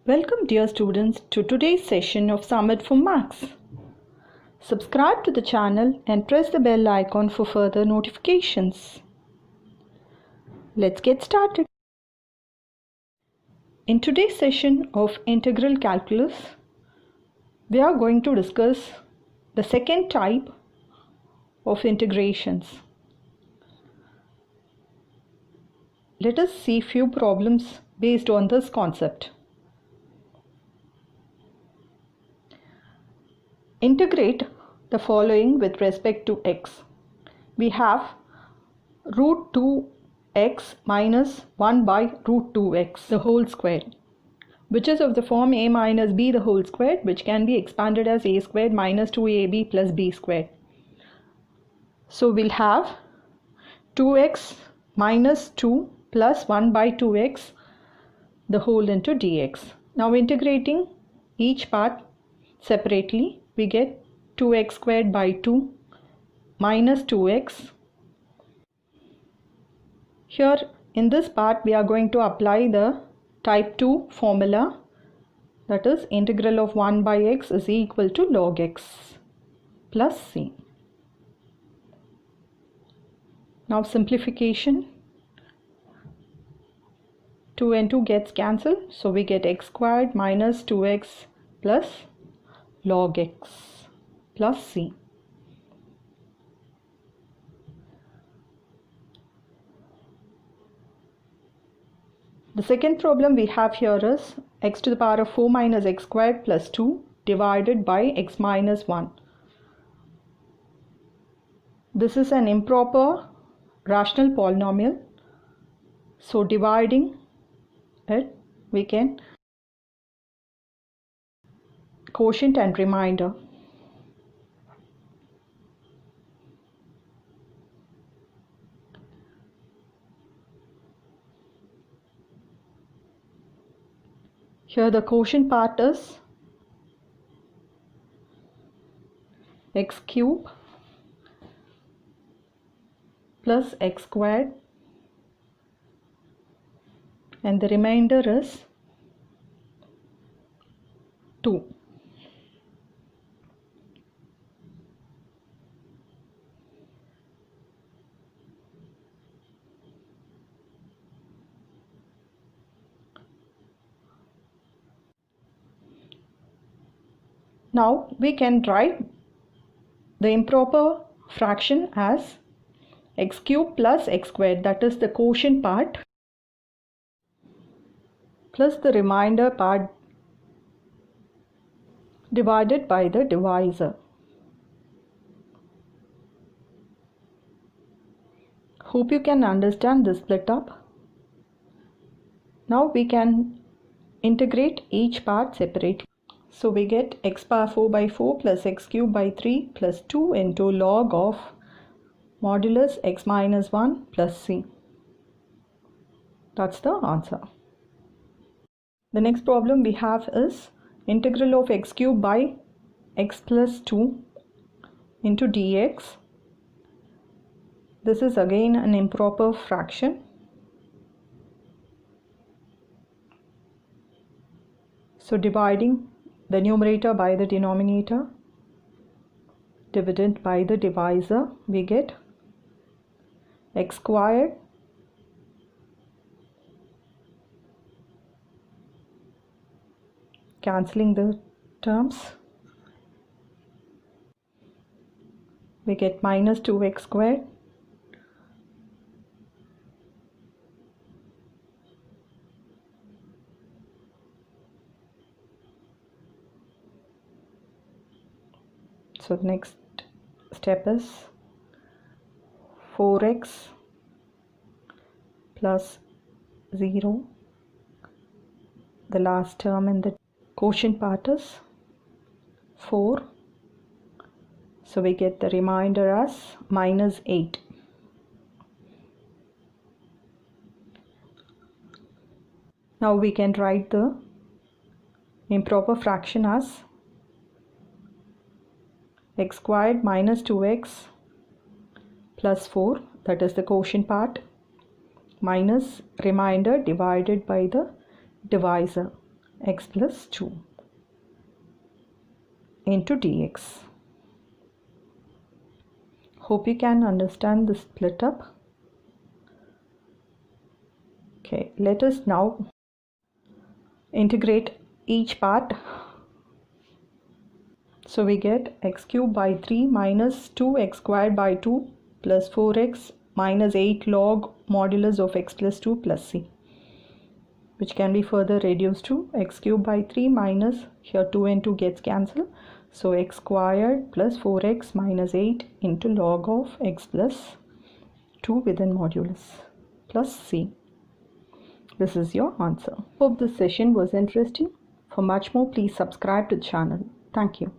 Welcome dear students to today's session of Summit for Maths. Subscribe to the channel and press the bell icon for further notifications. Let's get started. In today's session of Integral Calculus, we are going to discuss the second type of integrations. Let us see few problems based on this concept. Integrate the following with respect to x. We have root 2x minus 1 by root 2x the whole squared, which is of the form a minus b the whole squared, which can be expanded as a squared minus 2ab plus b squared. So we'll have 2x minus 2 plus 1 by 2x the whole into dx. Now integrating each part separately, we get 2x squared by 2 minus 2x. Here in this part we are going to apply the type 2 formula, that is integral of 1 by x is equal to log x plus c. Now simplification, 2 and 2 gets cancelled, so we get x squared minus 2x plus log x plus c. The second problem we have here is x to the power of 4 minus x squared plus 2 divided by x minus 1. This is an improper rational polynomial, so dividing it we can quotient and remainder. Here the quotient part is x cube plus x squared and the remainder is 2. Now we can write the improper fraction as x cube plus x squared, that is the quotient part, plus the remainder part divided by the divisor. Hope you can understand this split up. Now we can integrate each part separately. So we get x power 4 by 4 plus x cube by 3 plus 2 into log of modulus x minus 1 plus c. That's the answer. The next problem we have is integral of x cube by x plus 2 into dx. This is again an improper fraction. So dividing the numerator by the denominator, dividend by the divisor, we get x squared cancelling the terms, we get minus 2x squared so the next step is 4x plus 0. The last term in the quotient part is 4. So we get the remainder as minus 8. Now we can write the improper fraction as x squared minus 2x plus 4, that is the quotient part, minus remainder divided by the divisor. x plus 2 into dx. Hope you can understand the split up. Okay, let us now integrate each part. So we get x cubed by 3 minus 2x squared by 2 plus 4x minus 8 log modulus of x plus 2 plus c, which can be further reduced to x cubed by 3 minus, here 2 and 2 gets cancelled, so x squared plus 4x minus 8 into log of x plus 2 within modulus plus c. This is your answer. Hope this session was interesting. For much more, please subscribe to the channel. Thank you.